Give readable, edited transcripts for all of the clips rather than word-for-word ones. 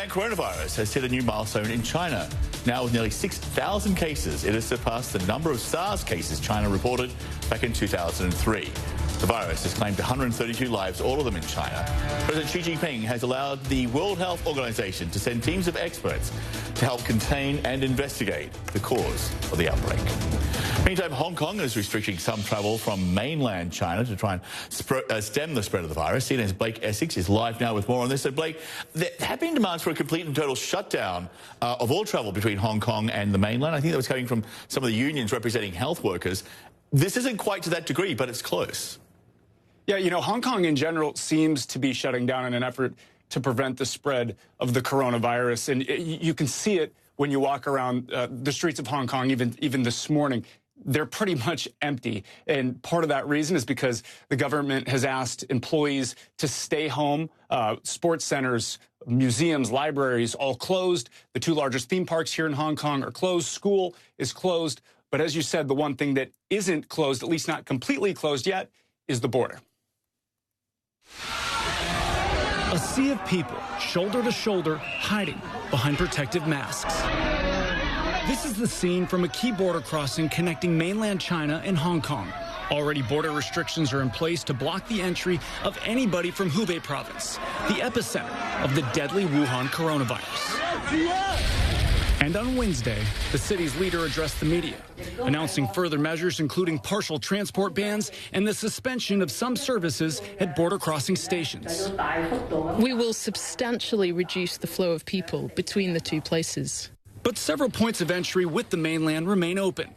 Wuhan coronavirus has hit a new milestone in China. Now, with nearly 6,000 cases, it has surpassed the number of SARS cases China reported back in 2003. The virus has claimed 132 lives, all of them in China. President Xi Jinping has allowed the World Health Organization to send teams of experts to help contain and investigate the cause of the outbreak. Meantime, Hong Kong is restricting some travel from mainland China to try and stem the spread of the virus. CNN's Blake Essex is live now with more on this. So, Blake, there have been demands for a complete and total shutdown of all travel between Hong Kong and the mainland. I think that was coming from some of the unions representing health workers. This isn't quite to that degree, but it's close. Yeah, you know, Hong Kong in general seems to be shutting down in an effort to prevent the spread of the coronavirus. And you can see it when you walk around the streets of Hong Kong, even this morning. They're pretty much empty. And part of that reason is because the government has asked employees to stay home. Sports centers, museums, libraries, all closed. The two largest theme parks here in Hong Kong are closed. School is closed. But as you said, the one thing that isn't closed, at least not completely closed yet, is the border. A sea of people, shoulder to shoulder, hiding behind protective masks. This is the scene from a key border crossing connecting mainland China and Hong Kong. Already border restrictions are in place to block the entry of anybody from Hubei province, the epicenter of the deadly Wuhan coronavirus. And on Wednesday, the city's leader addressed the media, announcing further measures including partial transport bans and the suspension of some services at border crossing stations. We will substantially reduce the flow of people between the two places. But several points of entry with the mainland remain open.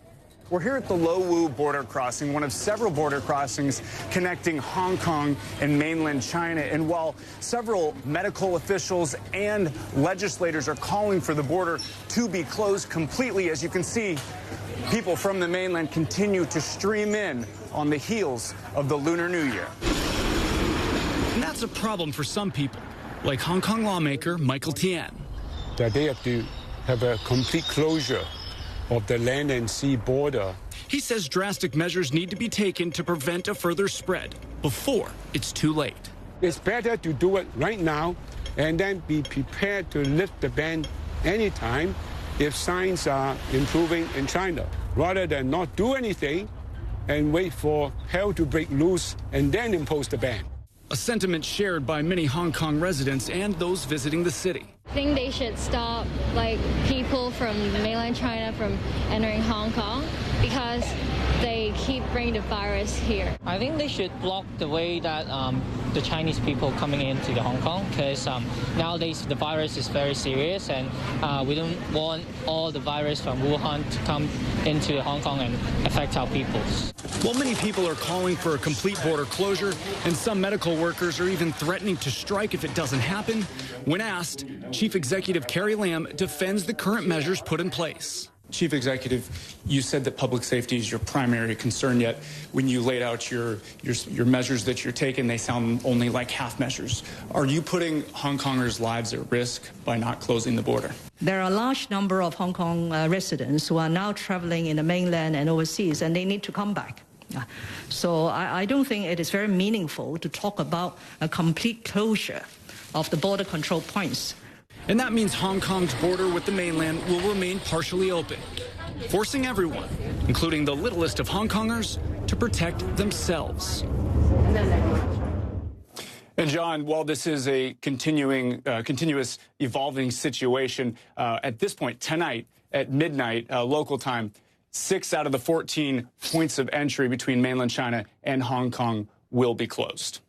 We're here at the Lo Wu border crossing, one of several border crossings connecting Hong Kong and mainland China. And while several medical officials and legislators are calling for the border to be closed completely, as you can see, people from the mainland continue to stream in on the heels of the Lunar New Year. And that's a problem for some people, like Hong Kong lawmaker Michael Tian. That they have to have a complete closure of the land and sea border. He says drastic measures need to be taken to prevent a further spread before it's too late. It's better to do it right now and then be prepared to lift the ban anytime if signs are improving in China, rather than not do anything and wait for hell to break loose and then impose the ban. A sentiment shared by many Hong Kong residents and those visiting the city. I think they should stop people from mainland China from entering Hong Kong because they keep bringing the virus here. I think they should block the way that the Chinese people coming into the Hong Kong, because nowadays the virus is very serious, and we don't want all the virus from Wuhan to come into Hong Kong and affect our people. While many people are calling for a complete border closure, and some medical workers are even threatening to strike if it doesn't happen, when asked, Chief Executive Carrie Lam defends the current measures put in place. Chief Executive, you said that public safety is your primary concern, yet when you laid out your measures that you're taking, they sound only like half measures. Are you putting Hong Kongers' lives at risk by not closing the border? There are a large number of Hong Kong residents who are now traveling in the mainland and overseas, and they need to come back. So I don't think it is very meaningful to talk about a complete closure of the border control points. And that means Hong Kong's border with the mainland will remain partially open, forcing everyone, including the littlest of Hong Kongers, to protect themselves. And John, while this is a continuous evolving situation, at this point tonight at midnight local time, 6 out of the 14 points of entry between mainland China and Hong Kong will be closed.